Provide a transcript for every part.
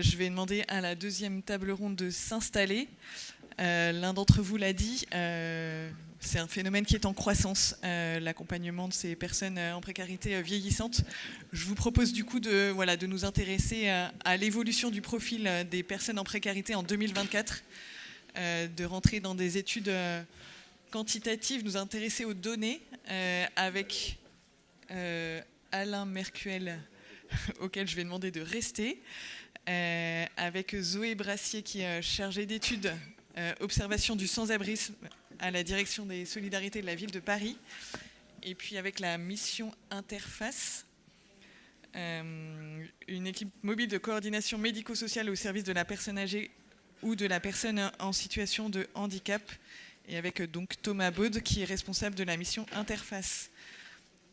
Je vais demander à la deuxième table ronde de s'installer. L'un d'entre vous l'a dit, c'est un phénomène qui est en croissance, l'accompagnement de ces personnes en précarité vieillissante. Je vous propose du coup de nous intéresser à l'évolution du profil des personnes en précarité en 2024, de rentrer dans des études quantitatives, nous intéresser aux données avec Alain Mercuel, auquel je vais demander de rester, avec Zoé Brassier qui est chargée d'études observation du sans-abrisme à la direction des solidarités de la ville de Paris, et puis avec la mission Interface, une équipe mobile de coordination médico-sociale au service de la personne âgée ou de la personne en situation de handicap, et avec donc Thomas Baud qui est responsable de la mission Interface.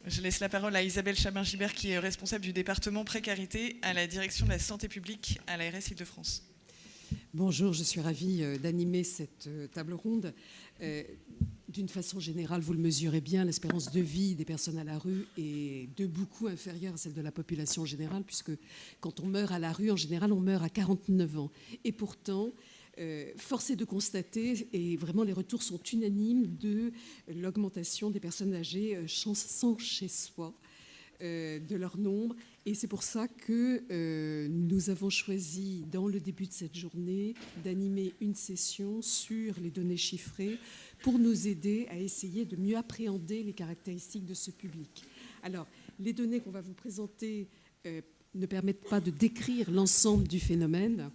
Je laisse la parole à Isabelle Chabin-Gibert, qui est responsable du département précarité à la direction de la santé publique à l'ARS Île-de-France. Bonjour, je suis ravie d'animer cette table ronde. D'une façon générale, vous le mesurez bien, l'espérance de vie des personnes à la rue est de beaucoup inférieure à celle de la population générale, puisque quand on meurt à la rue, en général, on meurt à 49 ans. Et pourtant, force est de constater, et vraiment les retours sont unanimes, de l'augmentation des personnes âgées sans chez soi, de leur nombre. Et c'est pour ça que nous avons choisi, dans le début de cette journée, d'animer une session sur les données chiffrées pour nous aider à essayer de mieux appréhender les caractéristiques de ce public. Alors, les données qu'on va vous présenter ne permettent pas de décrire l'ensemble du phénomène,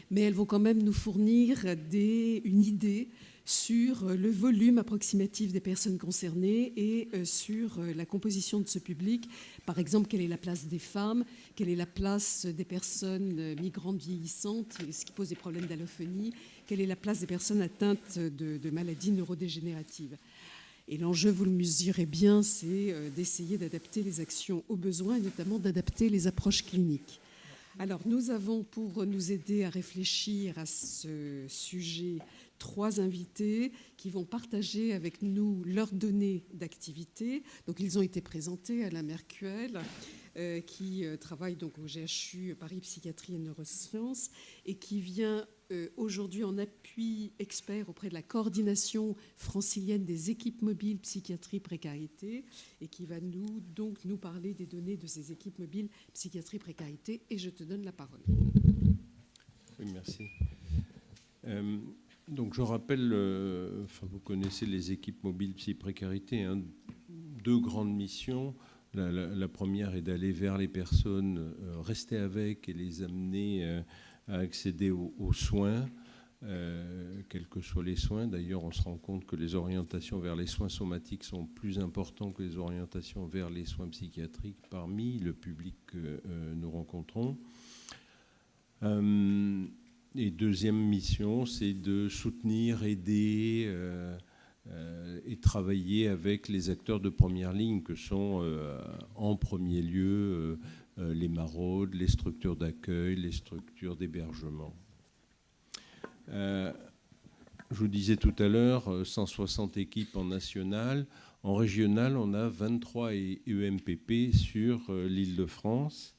mais elles vont quand même nous fournir une idée sur le volume approximatif des personnes concernées et sur la composition de ce public. Par exemple, quelle est la place des femmes, quelle est la place des personnes migrantes vieillissantes, ce qui pose des problèmes d'allophonie, quelle est la place des personnes atteintes de maladies neurodégénératives. Et l'enjeu, vous le mesurez bien, c'est d'essayer d'adapter les actions aux besoins et notamment d'adapter les approches cliniques. Alors, nous avons, pour nous aider à réfléchir à ce sujet, 3 invités qui vont partager avec nous leurs données d'activité. Donc, ils ont été présentés. Alain Mercuel, qui travaille donc au GHU Paris Psychiatrie et Neurosciences et qui vient aujourd'hui en appui expert auprès de la coordination francilienne des équipes mobiles psychiatrie précarité et qui va nous parler des données de ces équipes mobiles psychiatrie précarité. Et je te donne la parole. Oui, merci. Donc je rappelle, vous connaissez les équipes mobiles psy-précarité, hein, 2 grandes missions. La première est d'aller vers les personnes, rester avec et les amener à accéder aux soins, quels que soient les soins. D'ailleurs, on se rend compte que les orientations vers les soins somatiques sont plus importantes que les orientations vers les soins psychiatriques parmi le public que nous rencontrons. Et deuxième mission, c'est de soutenir, aider et travailler avec les acteurs de première ligne que sont en premier lieu les maraudes, les structures d'accueil, les structures d'hébergement. Je vous disais tout à l'heure, 160 équipes en national. En régional, on a 23 EMPP sur l'Île-de-France.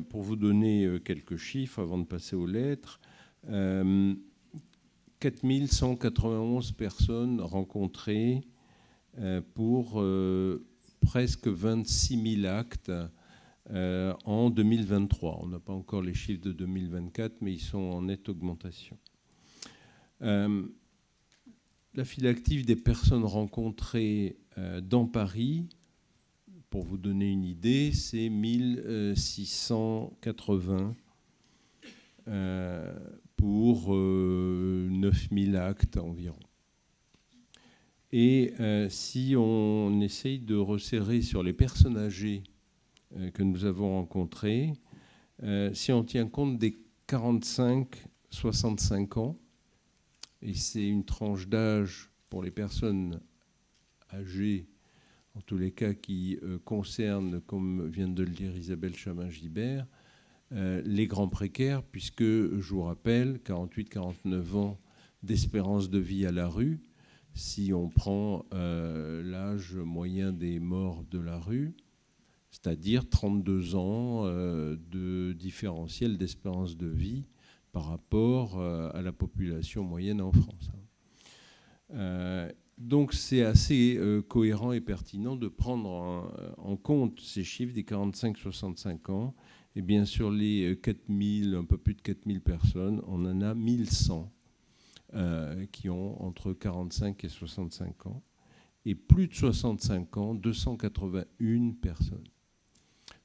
Pour vous donner quelques chiffres avant de passer aux lettres, 4191 personnes rencontrées pour presque 26 000 actes en 2023. On n'a pas encore les chiffres de 2024, mais ils sont en nette augmentation. La file active des personnes rencontrées dans Paris, pour vous donner une idée, c'est 1680 pour 9000 actes environ. Et si on essaye de resserrer sur les personnes âgées que nous avons rencontrées, si on tient compte des 45-65 ans, et c'est une tranche d'âge pour les personnes âgées, en tous les cas qui concernent, comme vient de le dire Isabelle Chabin-Gibert, les grands précaires, puisque, je vous rappelle, 48-49 ans d'espérance de vie à la rue, si on prend l'âge moyen des morts de la rue, c'est-à-dire 32 ans de différentiel d'espérance de vie par rapport à la population moyenne en France. Donc c'est assez cohérent et pertinent de prendre en compte ces chiffres des 45-65 ans. Et bien sur les 4000, un peu plus de 4000 personnes, on en a 1100 qui ont entre 45 et 65 ans. Et plus de 65 ans, 281 personnes.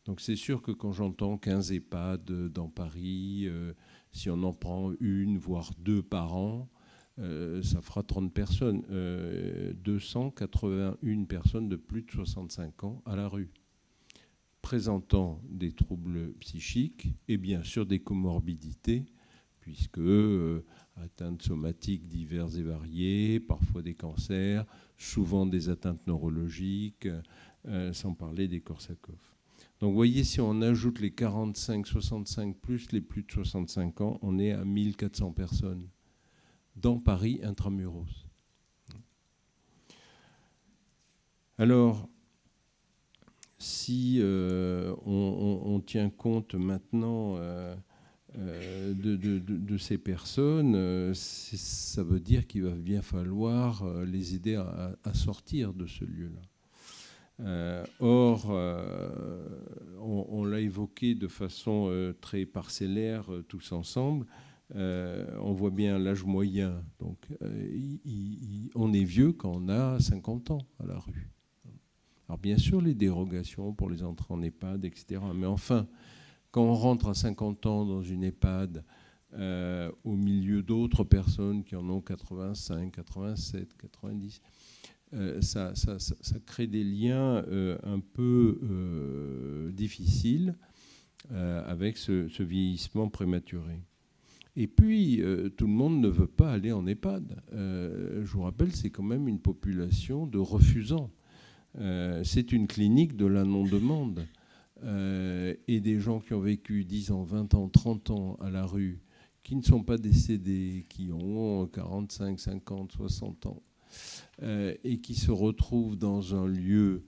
Donc c'est sûr que quand j'entends 15 EHPAD dans Paris, si on en prend une, voire deux par an, ça fera 30 personnes. 281 personnes de plus de 65 ans à la rue, présentant des troubles psychiques et bien sûr des comorbidités, puisque atteintes somatiques diverses et variées, parfois des cancers, souvent des atteintes neurologiques, sans parler des Korsakoff. Donc vous voyez, si on ajoute les 45-65 plus les plus de 65 ans, on est à 1400 personnes dans Paris intramuros. Alors, si on tient compte maintenant de ces personnes, ça veut dire qu'il va bien falloir les aider à sortir de ce lieu-là. Or, on l'a évoqué de façon très parcellaire tous ensemble, on voit bien l'âge moyen. Donc, on est vieux quand on a 50 ans à la rue. Alors bien sûr, les dérogations pour les entrées en EHPAD, etc. Mais enfin, quand on rentre à 50 ans dans une EHPAD, au milieu d'autres personnes qui en ont 85, 87, 90, ça crée des liens un peu difficiles avec ce vieillissement prématuré. Et puis, tout le monde ne veut pas aller en EHPAD. Je vous rappelle, c'est quand même une population de refusants. C'est une clinique de la non-demande. Et des gens qui ont vécu 10 ans, 20 ans, 30 ans à la rue, qui ne sont pas décédés, qui ont 45, 50, 60 ans, et qui se retrouvent dans un lieu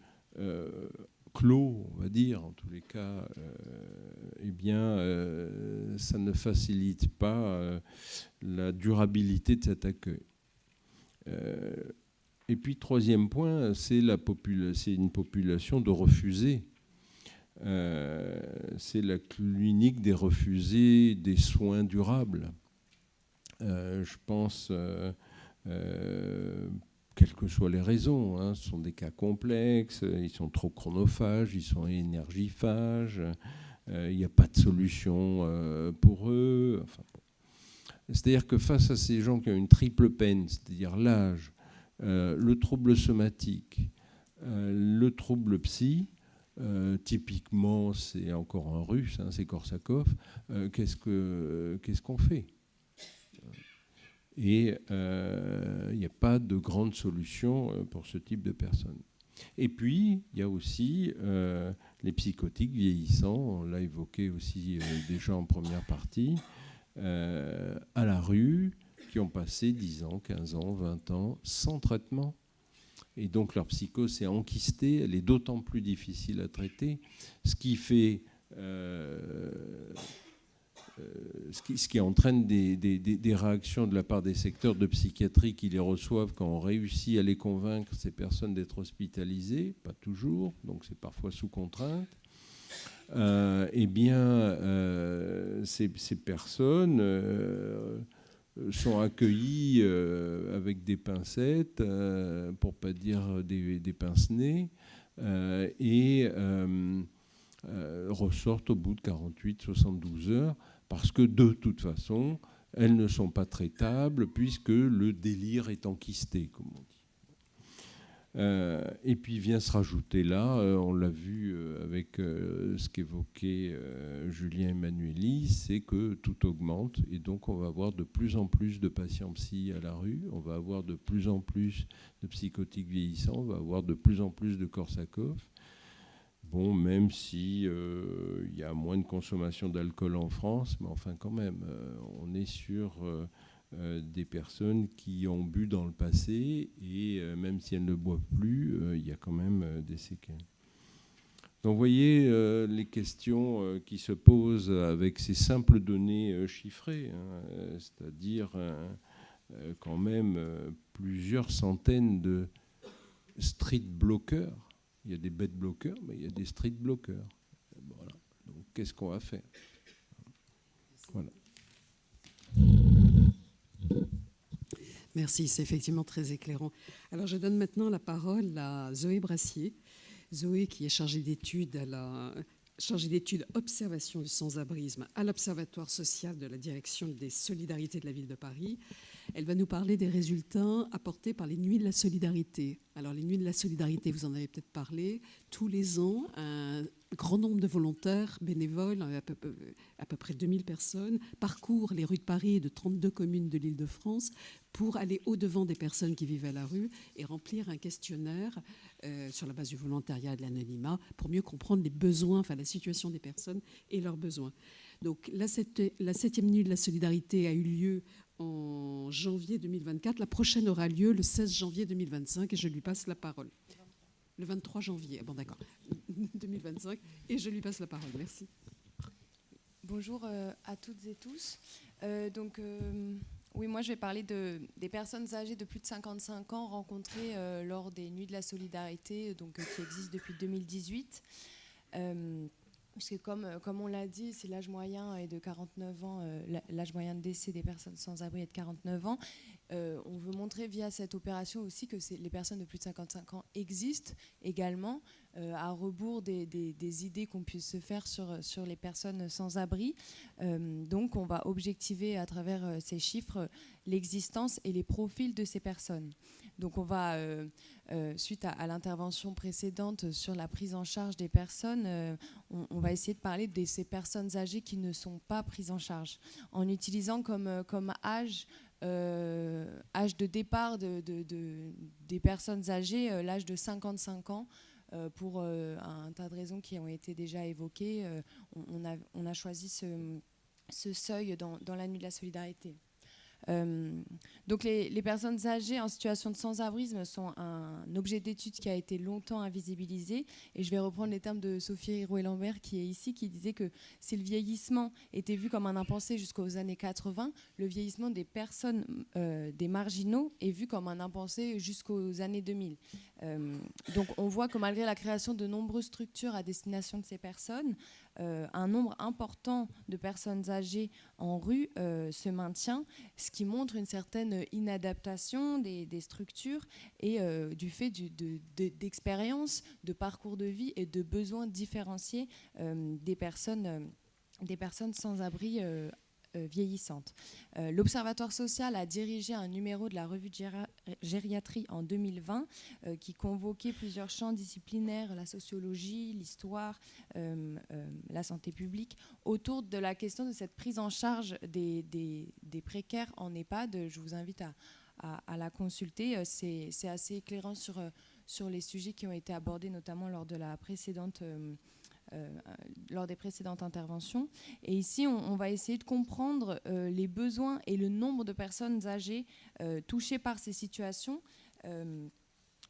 clos, on va dire, en tous les cas, eh bien, ça ne facilite pas la durabilité de cet accueil. Et puis, troisième point, c'est une population de refusés. C'est la clinique des refusés des soins durables. Je pense, quelles que soient les raisons, ce sont des cas complexes, ils sont trop chronophages, ils sont énergiphages, il n'y a pas de solution pour eux. Enfin, bon. C'est-à-dire que face à ces gens qui ont une triple peine, c'est-à-dire l'âge, le trouble somatique, le trouble psy, typiquement, c'est encore un russe, c'est Korsakoff. Qu'est-ce qu'on fait ? Et il n'y a pas de grande solution pour ce type de personnes. Et puis, il y a aussi les psychotiques vieillissants, on l'a évoqué aussi déjà en première partie, à la rue, qui ont passé 10 ans, 15 ans, 20 ans sans traitement. Et donc leur psychose s'est enquistée, elle est d'autant plus difficile à traiter, ce qui entraîne des réactions de la part des secteurs de psychiatrie qui les reçoivent quand on réussit à les convaincre, ces personnes, d'être hospitalisées, pas toujours, donc c'est parfois sous contrainte. Eh bien, ces personnes sont accueillis avec des pincettes, pour ne pas dire des pince-nez, et ressortent au bout de 48-72 heures, parce que de toute façon, elles ne sont pas traitables, puisque le délire est enquisté, comme on dit. Et puis vient se rajouter là, on l'a vu avec ce qu'évoquait Julien Emmanuelli, c'est que tout augmente et donc on va avoir de plus en plus de patients psy à la rue, on va avoir de plus en plus de psychotiques vieillissants, on va avoir de plus en plus de Korsakoff. Bon, même si il y a moins de consommation d'alcool en France, mais enfin quand même, on est sur des personnes qui ont bu dans le passé et même si elles ne boivent plus, il y a quand même des séquelles. Donc vous voyez les questions qui se posent avec ces simples données chiffrées, hein, c'est-à-dire quand même plusieurs centaines de street blockers. Il y a des bed blockers, mais il y a des street blockers. Voilà. Donc qu'est-ce qu'on va faire? Voilà. Merci, c'est effectivement très éclairant. Alors je donne maintenant la parole à Zoé Brassier. Zoé qui est chargée d'études observation du sans-abrisme à l'Observatoire social de la Direction des solidarités de la Ville de Paris. Elle va nous parler des résultats apportés par les Nuits de la Solidarité. Alors les Nuits de la Solidarité, vous en avez peut-être parlé, tous les ans, un grand nombre de volontaires, bénévoles, à peu près 2000 personnes, parcourent les rues de Paris et de 32 communes de l'Île-de-France pour aller au-devant des personnes qui vivent à la rue et remplir un questionnaire sur la base du volontariat et de l'anonymat pour mieux comprendre les besoins, enfin la situation des personnes et leurs besoins. Donc la 7e Nuit de la Solidarité a eu lieu en janvier 2024. La prochaine aura lieu le 16 janvier 2025 et je lui passe la parole. Le 23 janvier, bon d'accord, 2025, et je lui passe la parole. Merci. Bonjour à toutes et tous. Oui, moi je vais parler des personnes âgées de plus de 55 ans rencontrées lors des Nuits de la Solidarité, qui existent depuis 2018. Parce que comme on l'a dit, si l'âge moyen est de 49 ans, l'âge moyen de décès des personnes sans abri est de 49 ans, on veut montrer via cette opération aussi que les personnes de plus de 55 ans existent également, à rebours des idées qu'on puisse se faire sur les personnes sans abri. Donc on va objectiver à travers ces chiffres l'existence et les profils de ces personnes. Donc on va, suite à l'intervention précédente sur la prise en charge des personnes, on va essayer de parler de ces personnes âgées qui ne sont pas prises en charge, en utilisant comme âge de départ des personnes âgées, l'âge de 55 ans, pour un tas de raisons qui ont été déjà évoquées. On a choisi ce seuil dans la Nuit de la Solidarité. Donc les personnes âgées en situation de sans-abrisme sont un objet d'étude qui a été longtemps invisibilisé, et je vais reprendre les termes de Sophie Rouet-Lambert qui est ici, qui disait que si le vieillissement était vu comme un impensé jusqu'aux années 80, le vieillissement des personnes, des marginaux, est vu comme un impensé jusqu'aux années 2000. Donc on voit que malgré la création de nombreuses structures à destination de ces personnes, un nombre important de personnes âgées en rue se maintient, ce qui montre une certaine inadaptation des structures et du fait d'expériences, de parcours de vie et de besoins différenciés des personnes sans abri vieillissantes. L'Observatoire social a dirigé un numéro de la revue de gériatrie en 2020 qui convoquait plusieurs champs disciplinaires, la sociologie, l'histoire, la santé publique, autour de la question de cette prise en charge des précaires en EHPAD. Je vous invite à la consulter. C'est assez éclairant sur les sujets qui ont été abordés, notamment lors des précédentes interventions. Et ici, on va essayer de comprendre les besoins et le nombre de personnes âgées touchées par ces situations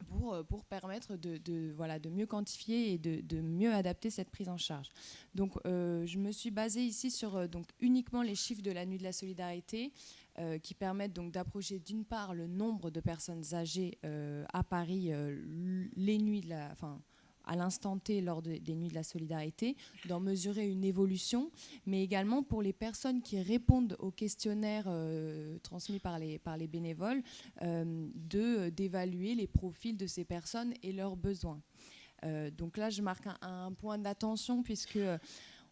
pour permettre de mieux quantifier et de mieux adapter cette prise en charge. Donc, je me suis basée ici sur uniquement les chiffres de la Nuit de la Solidarité qui permettent donc d'approcher d'une part le nombre de personnes âgées à Paris les nuits à l'instant T lors des Nuits de la Solidarité, d'en mesurer une évolution, mais également pour les personnes qui répondent aux questionnaires transmis par les bénévoles, d'évaluer les profils de ces personnes et leurs besoins. Donc là, je marque un point d'attention puisque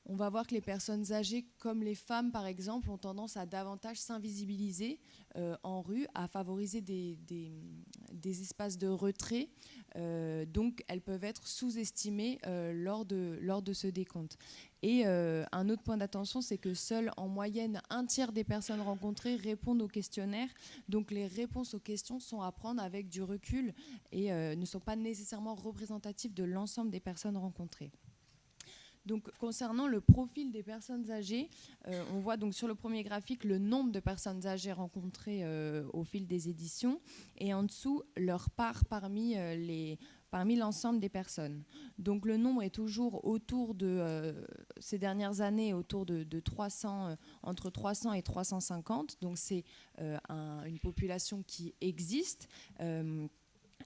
on va voir que les personnes âgées, comme les femmes par exemple, ont tendance à davantage s'invisibiliser en rue, à favoriser des espaces de retrait. Donc elles peuvent être sous-estimées lors de ce décompte. Et un autre point d'attention, c'est que seul en moyenne un tiers des personnes rencontrées répondent au questionnaire. Donc les réponses aux questions sont à prendre avec du recul et ne sont pas nécessairement représentatives de l'ensemble des personnes rencontrées. Donc, concernant le profil des personnes âgées, on voit donc sur le premier graphique le nombre de personnes âgées rencontrées au fil des éditions, et en dessous leur part parmi parmi l'ensemble des personnes. Donc le nombre est toujours autour de, ces dernières années, autour de 300, entre 300 et 350. Donc c'est une population qui existe,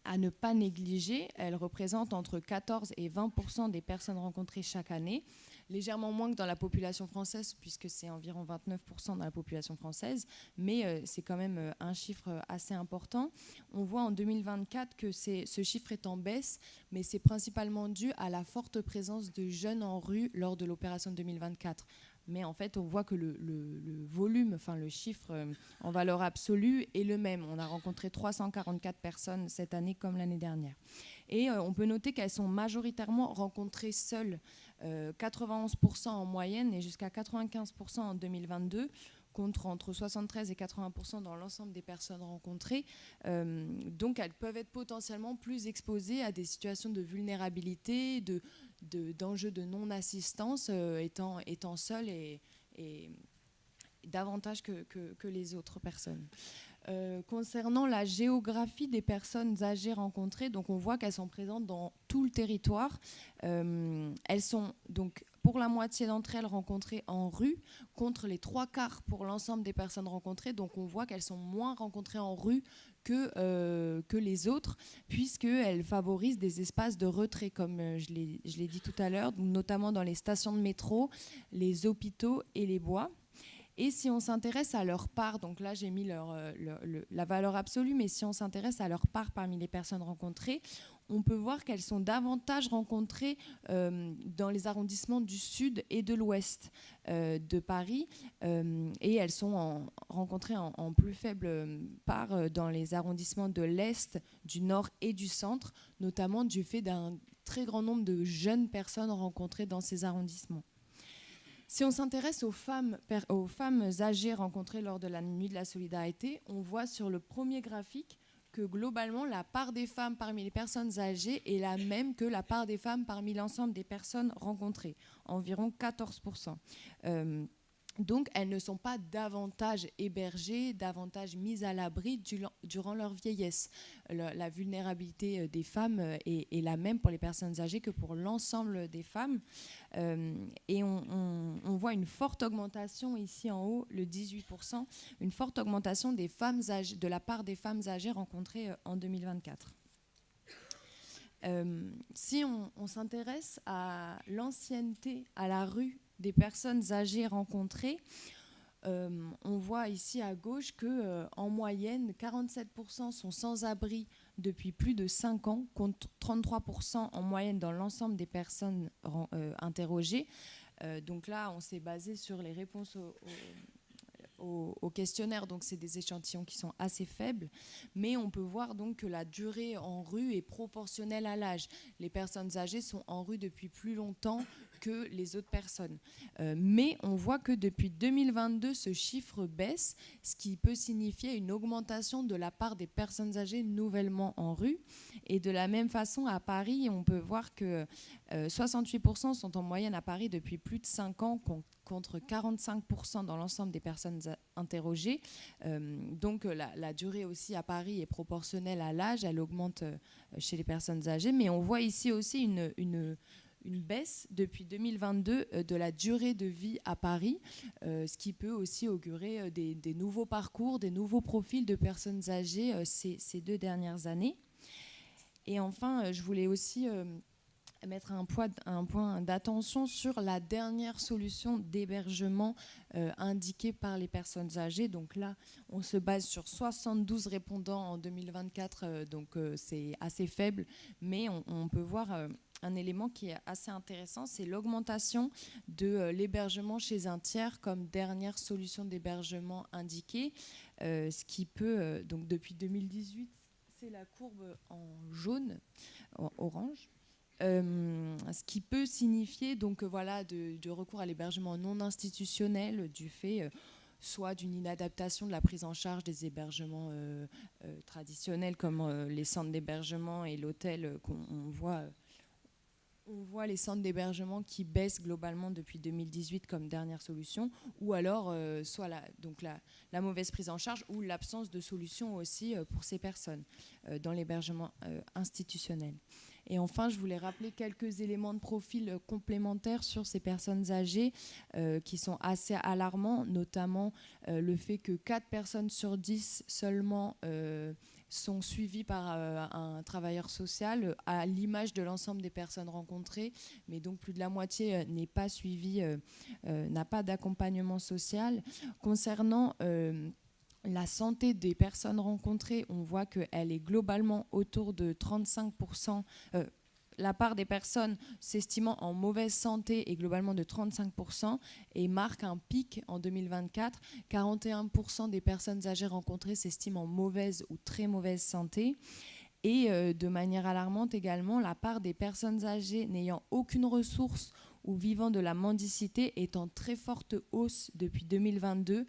à ne pas négliger. Elle représente entre 14 et 20% des personnes rencontrées chaque année, légèrement moins que dans la population française, puisque c'est environ 29% dans la population française, mais c'est quand même un chiffre assez important. On voit en 2024 que ce chiffre est en baisse, mais c'est principalement dû à la forte présence de jeunes en rue lors de l'opération de 2024. Mais en fait, on voit que le volume, enfin le chiffre en valeur absolue est le même. On a rencontré 344 personnes cette année comme l'année dernière. Et on peut noter qu'elles sont majoritairement rencontrées seules, 91% en moyenne et jusqu'à 95% en 2022, contre entre 73 et 80% dans l'ensemble des personnes rencontrées. Donc elles peuvent être potentiellement plus exposées à des situations de vulnérabilité, d'enjeux de non-assistance, étant seules et davantage que les autres personnes. Concernant la géographie des personnes âgées rencontrées, donc on voit qu'elles sont présentes dans tout le territoire. Elles sont donc pour la moitié d'entre elles rencontrées en rue, contre les 3/4 pour l'ensemble des personnes rencontrées. Donc on voit qu'elles sont moins rencontrées en rue que les autres, puisqu'elles favorisent des espaces de retrait, comme je l'ai dit tout à l'heure, notamment dans les stations de métro, les hôpitaux et les bois. Et si on s'intéresse à leur part, donc là j'ai mis la valeur absolue, mais si on s'intéresse à leur part parmi les personnes rencontrées, on peut voir qu'elles sont davantage rencontrées dans les arrondissements du sud et de l'ouest de Paris, et elles sont rencontrées en plus faible part dans les arrondissements de l'est, du nord et du centre, notamment du fait d'un très grand nombre de jeunes personnes rencontrées dans ces arrondissements. Si on s'intéresse aux femmes âgées rencontrées lors de la Nuit de la Solidarité, on voit sur le premier graphique que globalement, la part des femmes parmi les personnes âgées est la même que la part des femmes parmi l'ensemble des personnes rencontrées, environ 14%. Donc, elles ne sont pas davantage hébergées, davantage mises à l'abri durant leur vieillesse. La vulnérabilité des femmes est la même pour les personnes âgées que pour l'ensemble des femmes. Et on voit une forte augmentation ici en haut, le 18%, une forte augmentation des femmes âgées, de la part des femmes âgées rencontrées en 2024. Si on s'intéresse à l'ancienneté à la rue des personnes âgées rencontrées, on voit ici à gauche qu'en moyenne, 47% sont sans abri depuis plus de 5 ans, contre 33% en moyenne dans l'ensemble des personnes interrogées. Donc là, on s'est basé sur les réponses au questionnaire, donc c'est des échantillons qui sont assez faibles, mais on peut voir donc que la durée en rue est proportionnelle à l'âge. Les personnes âgées sont en rue depuis plus longtemps que les autres personnes. Mais on voit que depuis 2022, ce chiffre baisse, ce qui peut signifier une augmentation de la part des personnes âgées nouvellement en rue. Et de la même façon, à Paris, on peut voir que 68% sont en moyenne à Paris depuis plus de 5 ans, contre 45% dans l'ensemble des personnes interrogées. Donc la durée aussi à Paris est proportionnelle à l'âge, elle augmente chez les personnes âgées. Mais on voit ici aussi une baisse depuis 2022 de la durée de vie à Paris, ce qui peut aussi augurer des nouveaux parcours, des nouveaux profils de personnes âgées ces 2 dernières années. Et enfin, je voulais aussi mettre un point d'attention sur la dernière solution d'hébergement indiquée par les personnes âgées. Donc là, on se base sur 72 répondants en 2024, donc c'est assez faible, mais on peut voir un élément qui est assez intéressant, c'est l'augmentation de l'hébergement chez un tiers comme dernière solution d'hébergement indiquée, ce qui peut, donc depuis 2018, c'est la courbe en jaune, en orange. Ce qui peut signifier donc voilà de recours à l'hébergement non institutionnel du fait soit d'une inadaptation de la prise en charge des hébergements traditionnels comme les centres d'hébergement et l'hôtel qu'on voit. On voit les centres d'hébergement qui baissent globalement depuis 2018 comme dernière solution, ou alors soit la mauvaise prise en charge ou l'absence de solution aussi pour ces personnes dans l'hébergement institutionnel. Et enfin, je voulais rappeler quelques éléments de profil complémentaires sur ces personnes âgées qui sont assez alarmants, notamment le fait que 4 personnes sur 10 seulement sont suivies par un travailleur social, à l'image de l'ensemble des personnes rencontrées, mais donc plus de la moitié n'est pas suivie, n'a pas d'accompagnement social. Concernant la santé des personnes rencontrées, on voit qu'elle est globalement autour de 35%. La part des personnes s'estimant en mauvaise santé est globalement de 35% et marque un pic en 2024. 41% des personnes âgées rencontrées s'estiment en mauvaise ou très mauvaise santé. Et de manière alarmante également, la part des personnes âgées n'ayant aucune ressource ou vivant de la mendicité est en très forte hausse depuis 2022.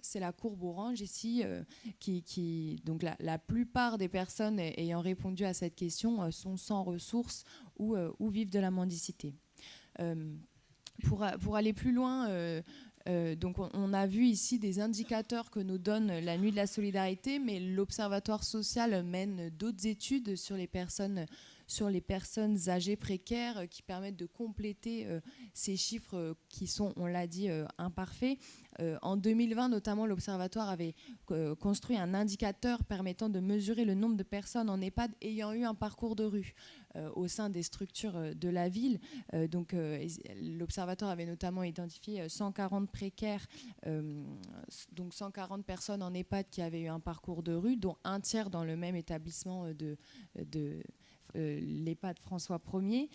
C'est la courbe orange ici, donc la plupart des personnes ayant répondu à cette question sont sans ressources ou vivent de la mendicité. Pour aller plus loin, donc on a vu ici des indicateurs que nous donne la Nuit de la Solidarité, mais l'Observatoire social mène d'autres études sur les personnes âgées précaires qui permettent de compléter ces chiffres qui sont, on l'a dit, imparfaits. En 2020, notamment, l'Observatoire avait construit un indicateur permettant de mesurer le nombre de personnes en EHPAD ayant eu un parcours de rue au sein des structures de la ville. Donc, l'Observatoire avait notamment identifié 140 précaires, donc 140 personnes en EHPAD qui avaient eu un parcours de rue, dont un tiers dans le même établissement de l'EHPAD François Ier,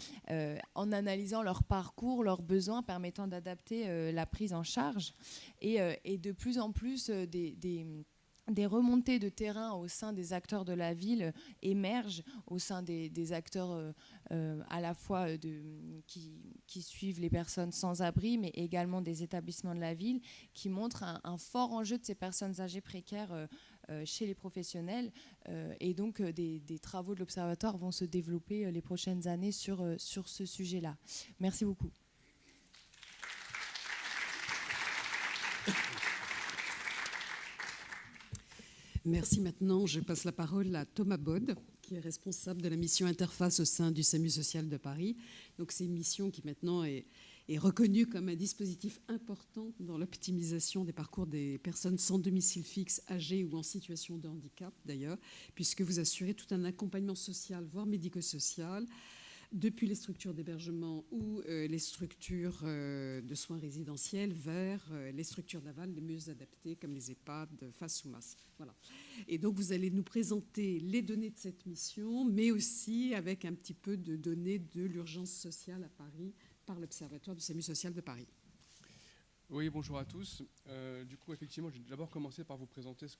en analysant leur parcours, leurs besoins, permettant d'adapter la prise en charge. Et de plus en plus, des remontées de terrain au sein des acteurs de la ville émergent, au sein des acteurs à la fois qui suivent les personnes sans abri, mais également des établissements de la ville, qui montrent un fort enjeu de ces personnes âgées précaires chez les professionnels. Et donc, des travaux de l'Observatoire vont se développer les prochaines années sur ce sujet-là. Merci beaucoup. Merci. Maintenant, je passe la parole à Thomas Bod, qui est responsable de la mission Interface au sein du SAMU social de Paris. Donc, c'est une mission qui maintenant est reconnue comme un dispositif important dans l'optimisation des parcours des personnes sans domicile fixe, âgées ou en situation de handicap, d'ailleurs, puisque vous assurez tout un accompagnement social, voire médico-social, depuis les structures d'hébergement ou les structures de soins résidentiels vers les structures d'aval les mieux adaptées, comme les EHPAD, FAS ou MAS. Voilà. Et donc, vous allez nous présenter les données de cette mission, mais aussi avec un petit peu de données de l'urgence sociale à Paris par l'Observatoire du SAMU social de Paris. Oui, bonjour à tous. Du coup, effectivement, je vais d'abord commencer par vous présenter ce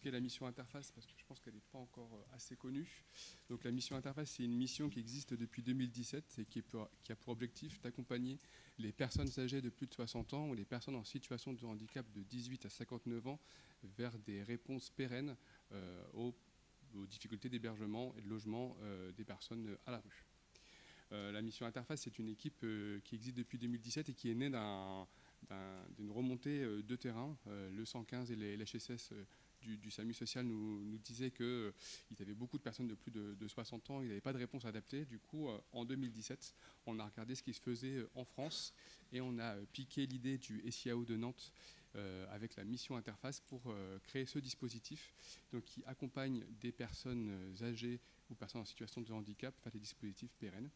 qu'est la mission Interface, parce que je pense qu'elle n'est pas encore assez connue. Donc, la mission Interface, c'est une mission qui existe depuis 2017 et qui a pour objectif d'accompagner les personnes âgées de plus de 60 ans ou les personnes en situation de handicap de 18 à 59 ans vers des réponses pérennes aux difficultés d'hébergement et de logement des personnes à la rue. La mission Interface, c'est une équipe qui existe depuis 2017 et qui est née d'une remontée de terrain. Le 115 et les LHSS du SAMU social nous disaient qu'ils avaient beaucoup de personnes de plus de 60 ans, ils n'avaient pas de réponse adaptée. Du coup, en 2017, on a regardé ce qui se faisait en France et on a piqué l'idée du SIAO de Nantes avec la mission Interface pour créer ce dispositif donc, qui accompagne des personnes âgées ou personnes en situation de handicap vers des dispositifs pérennes.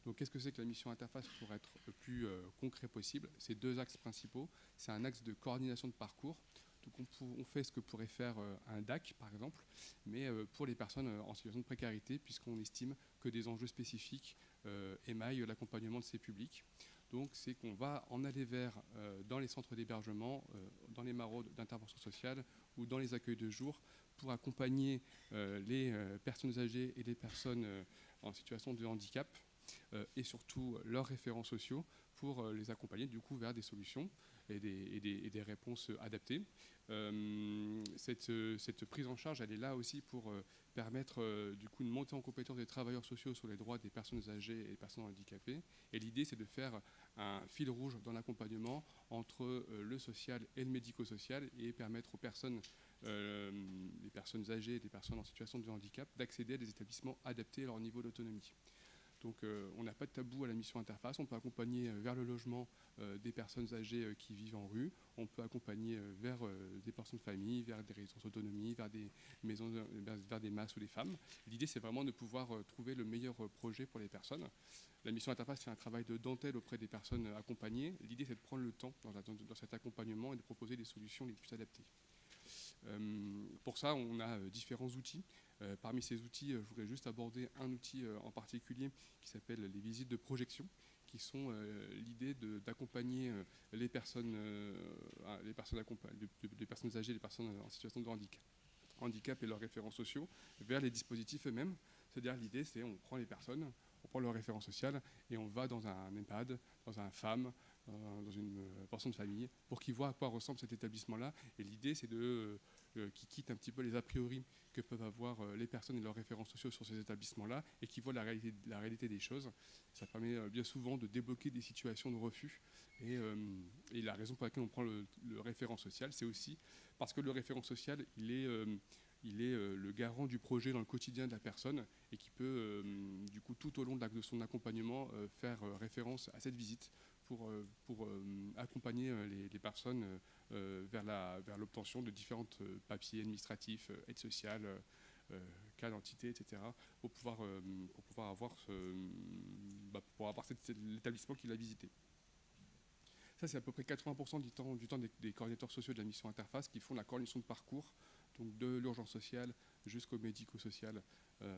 Donc, qu'est-ce que c'est que la mission Interface pour être le plus concret possible? C'est 2 axes principaux. C'est un axe de coordination de parcours. Donc, on fait ce que pourrait faire un DAC, par exemple, mais pour les personnes en situation de précarité, puisqu'on estime que des enjeux spécifiques émaillent l'accompagnement de ces publics. Donc, c'est qu'on va en aller vers dans les centres d'hébergement, dans les maraudes d'intervention sociale ou dans les accueils de jour pour accompagner les personnes âgées et les personnes en situation de handicap et surtout leurs référents sociaux pour les accompagner du coup vers des solutions et des réponses adaptées. Cette prise en charge, elle est là aussi pour permettre du coup une montée en compétence des travailleurs sociaux sur les droits des personnes âgées et des personnes handicapées. Et l'idée, c'est de faire un fil rouge dans l'accompagnement entre le social et le médico-social et permettre aux personnes, les personnes âgées et les personnes en situation de handicap, d'accéder à des établissements adaptés à leur niveau d'autonomie. Donc on n'a pas de tabou à la mission Interface, on peut accompagner vers le logement des personnes âgées qui vivent en rue, on peut accompagner vers des personnes de famille, vers des résidences autonomie, vers des maisons, vers des masses ou des femmes. L'idée, c'est vraiment de pouvoir trouver le meilleur projet pour les personnes. La mission Interface fait un travail de dentelle auprès des personnes accompagnées. L'idée, c'est de prendre le temps dans cet accompagnement et de proposer des solutions les plus adaptées. Pour ça, on a différents outils. Parmi ces outils, je voudrais juste aborder un outil en particulier qui s'appelle les visites de projection, qui sont l'idée d'accompagner les personnes âgées, les personnes en situation de handicap et leurs référents sociaux vers les dispositifs eux-mêmes. C'est-à-dire l'idée, c'est on prend les personnes, on prend leur référent social et on va dans un EHPAD, dans un FAM, dans une pension de famille, pour qu'ils voient à quoi ressemble cet établissement-là. Et l'idée, c'est qu'ils quittent un petit peu les a priori que peuvent avoir les personnes et leurs référents sociaux sur ces établissements-là et qui voient la réalité des choses. Ça permet bien souvent de débloquer des situations de refus. Et la raison pour laquelle on prend le référent social, c'est aussi parce que le référent social, il est le garant du projet dans le quotidien de la personne et qui peut, du coup, tout au long de son accompagnement, faire référence à cette visite pour accompagner les personnes vers l'obtention de différents papiers administratifs, aide sociale, cas d'identité, etc., pour pouvoir avoir l'établissement qu'il a visité. Ça, c'est à peu près 80% du temps des coordinateurs sociaux de la mission Interface qui font la coordination de parcours, donc de l'urgence sociale jusqu'au médico-social,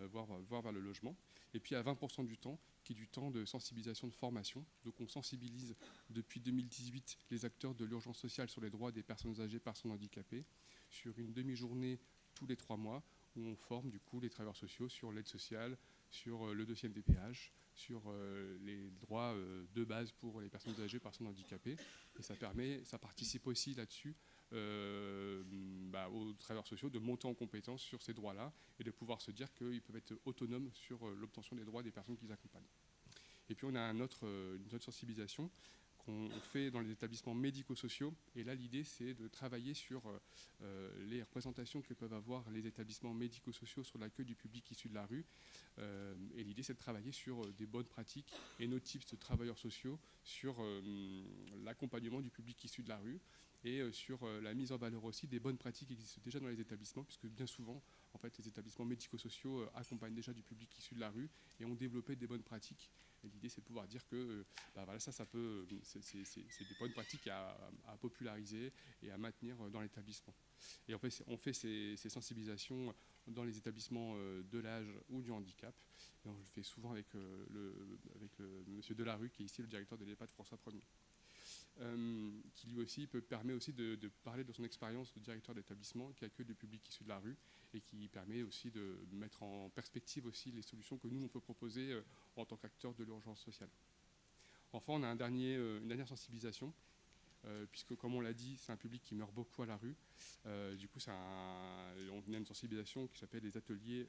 voire vers le logement. Et puis à 20% du temps, qui est du temps de sensibilisation, de formation. Donc on sensibilise depuis 2018 les acteurs de l'urgence sociale sur les droits des personnes âgées, personnes handicapées, sur une demi-journée tous les 3 mois, où on forme du coup les travailleurs sociaux sur l'aide sociale, sur le dossier MDPH, sur les droits de base pour les personnes âgées, personnes handicapées. Et ça participe aussi là-dessus aux travailleurs sociaux de monter en compétence sur ces droits-là et de pouvoir se dire qu'ils peuvent être autonomes sur l'obtention des droits des personnes qu'ils accompagnent. Et puis on a une autre sensibilisation qu'on fait dans les établissements médico-sociaux. Et là, l'idée, c'est de travailler sur les représentations que peuvent avoir les établissements médico-sociaux sur l'accueil du public issu de la rue. Et l'idée, c'est de travailler sur des bonnes pratiques et nos types de travailleurs sociaux sur l'accompagnement du public issu de la rue et sur la mise en valeur aussi des bonnes pratiques qui existent déjà dans les établissements, puisque bien souvent, en fait, les établissements médico-sociaux accompagnent déjà du public issu de la rue et ont développé des bonnes pratiques. Et l'idée, c'est de pouvoir dire que c'est des bonnes pratiques à populariser et à maintenir dans l'établissement. Et en fait, on fait ces sensibilisations dans les établissements de l'âge ou du handicap. Et on le fait souvent avec le monsieur Delarue, qui est ici le directeur de l'EHPAD François Ier. Qui lui aussi permet aussi de parler de son expérience de directeur d'établissement qui accueille le public issu de la rue et qui permet aussi de mettre en perspective aussi les solutions que nous on peut proposer en tant qu'acteurs de l'urgence sociale. Enfin, on a une dernière sensibilisation puisque comme on l'a dit, c'est un public qui meurt beaucoup à la rue. Du coup, on a une sensibilisation qui s'appelle les ateliers,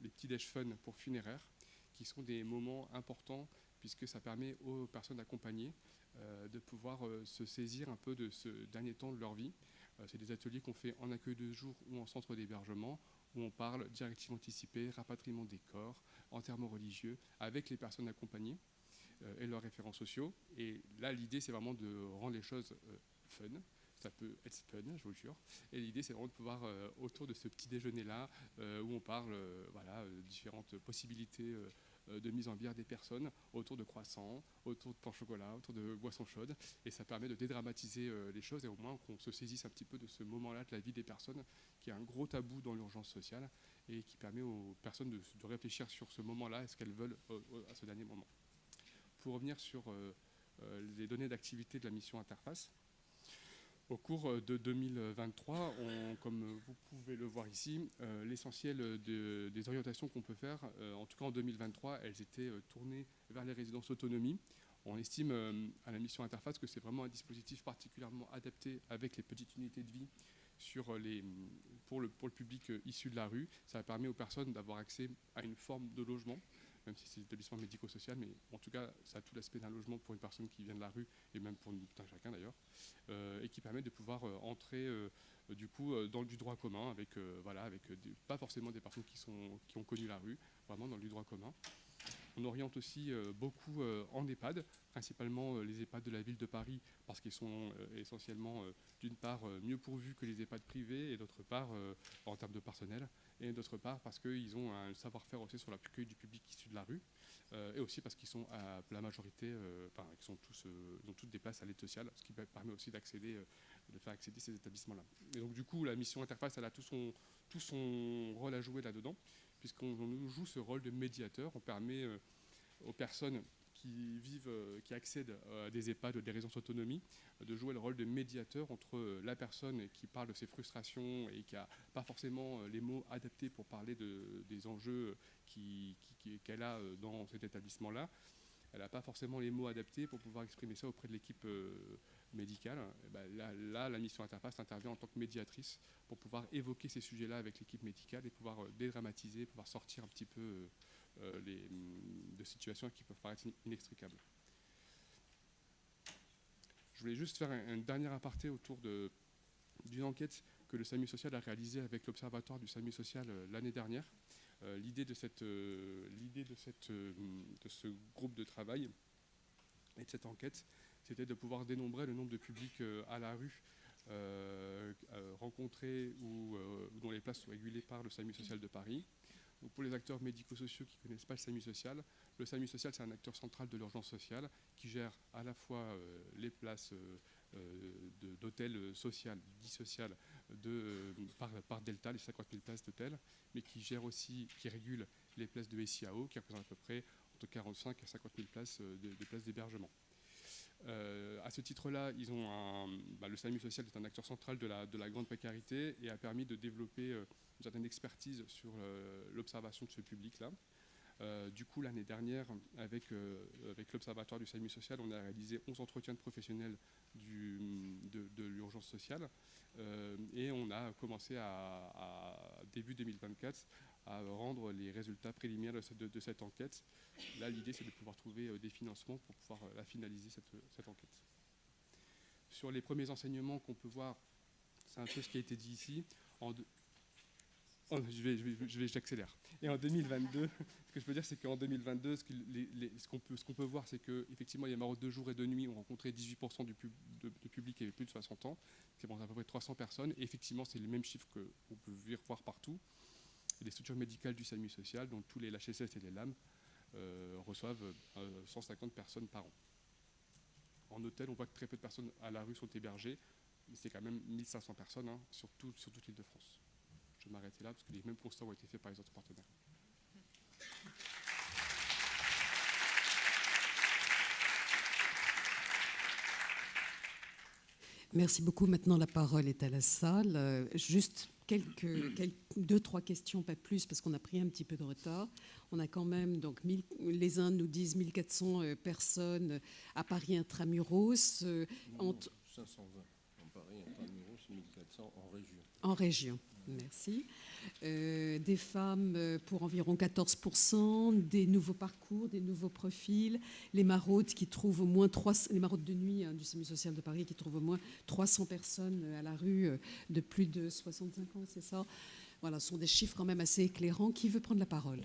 les petits déj fun pour funéraires, qui sont des moments importants puisque ça permet aux personnes accompagnées de pouvoir se saisir un peu de ce dernier temps de leur vie. C'est des ateliers qu'on fait en accueil de jour ou en centre d'hébergement, où on parle directive anticipée, rapatriement des corps, enterrement religieux, avec les personnes accompagnées et leurs référents sociaux. Et là, l'idée, c'est vraiment de rendre les choses fun. Ça peut être fun, je vous le jure. Et l'idée, c'est vraiment de pouvoir, autour de ce petit déjeuner-là, où on parle différentes possibilités de mise en bière des personnes, autour de croissants, autour de pain au chocolat, autour de boissons chaudes. Et ça permet de dédramatiser les choses et au moins qu'on se saisisse un petit peu de ce moment-là de la vie des personnes, qui est un gros tabou dans l'urgence sociale et qui permet aux personnes de réfléchir sur ce moment-là et ce qu'elles veulent à ce dernier moment. Pour revenir sur les données d'activité de la mission Interface, au cours de 2023, comme vous pouvez le voir ici, l'essentiel des orientations qu'on peut faire, en tout cas en 2023, elles étaient tournées vers les résidences autonomie. On estime à la mission Interface que c'est vraiment un dispositif particulièrement adapté avec les petites unités de vie pour le public issu de la rue. Ça permet aux personnes d'avoir accès à une forme de logement, même si c'est établissement médico-social, mais en tout cas, ça a tout l'aspect d'un logement pour une personne qui vient de la rue, et même pour tout un chacun d'ailleurs, et qui permet de pouvoir entrer du coup dans du droit commun, avec pas forcément des personnes qui ont connu la rue, vraiment dans du droit commun. On oriente aussi beaucoup en EHPAD, principalement les EHPAD de la ville de Paris, parce qu'ils sont essentiellement, d'une part, mieux pourvus que les EHPAD privés, et d'autre part, en termes de personnel, et d'autre part, parce qu'ils ont un savoir-faire aussi sur l'accueil du public issu de la rue, et aussi parce qu'ils sont à la majorité, ils ont tous des places à l'aide sociale, ce qui permet aussi de faire accéder ces établissements-là. Et donc du coup, la mission Interface, elle a tout son rôle à jouer là-dedans, puisqu'on joue ce rôle de médiateur. On permet aux personnes qui accèdent à des EHPAD ou des résidences autonomie de jouer le rôle de médiateur entre la personne qui parle de ses frustrations et qui n'a pas forcément les mots adaptés pour parler des enjeux qu'elle a dans cet établissement-là. Elle n'a pas forcément les mots adaptés pour pouvoir exprimer ça auprès de l'équipe médicale. Là, la mission Interface intervient en tant que médiatrice pour pouvoir évoquer ces sujets-là avec l'équipe médicale et pouvoir dédramatiser, pouvoir sortir un petit peu de situations qui peuvent paraître inextricables. Je voulais juste faire un dernier aparté autour d'une enquête que le SAMU social a réalisée avec l'Observatoire du SAMU social l'année dernière. L'idée de ce groupe de travail et de cette enquête, c'était de pouvoir dénombrer le nombre de publics à la rue rencontrés ou dont les places sont régulées par le SAMU social de Paris. Donc pour les acteurs médico-sociaux qui ne connaissent pas le SAMU social, c'est un acteur central de l'urgence sociale qui gère à la fois les places d'hôtels social, dit social, par Delta, les 50 000 places d'hôtels, mais qui régule les places de SIAO, qui représentent à peu près entre 45 et 50 000 places de places d'hébergement. À ce titre-là, le SAMU social est un acteur central de la grande précarité et a permis de développer une certaine expertise sur l'observation de ce public-là. Du coup, l'année dernière, avec l'Observatoire du SAMU social, on a réalisé 11 entretiens de professionnels de l'urgence sociale et on a commencé à début 2024 à rendre les résultats préliminaires de cette enquête. Là, l'idée, c'est de pouvoir trouver des financements pour pouvoir finaliser cette enquête. Sur les premiers enseignements qu'on peut voir, c'est un peu ce qui a été dit ici. J'accélère. Et en 2022, ce que je peux dire, c'est qu'en 2022, ce qu'on peut voir, c'est qu'effectivement, les maraudes de jour et de nuit ont rencontré 18% du public qui avait plus de 60 ans. C'est à peu près 300 personnes. Et effectivement, c'est le même chiffre qu'on peut voir partout. Et les structures médicales du SAMU social, donc tous les LHSS et les LAM, reçoivent 150 personnes par an. En hôtel, on voit que très peu de personnes à la rue sont hébergées, mais c'est quand même 1500 personnes sur toute l'île de France. Je vais m'arrêter là parce que les mêmes constats ont été faits par les autres partenaires. Merci beaucoup. Maintenant, la parole est à la salle. Juste deux, trois questions, pas plus, parce qu'on a pris un petit peu de retard. On a quand même, donc, les uns nous disent 1400 personnes à Paris intramuros. 520 en Paris intramuros, 1400 en région. En région, merci. Des femmes pour environ 14%, des nouveaux parcours, des nouveaux profils, les maraudes qui trouvent au moins les maraudes de nuit du SAMU social de Paris qui trouvent au moins 300 personnes à la rue de plus de 65 ans, c'est ça. Voilà, ce sont des chiffres quand même assez éclairants. Qui veut prendre la parole ?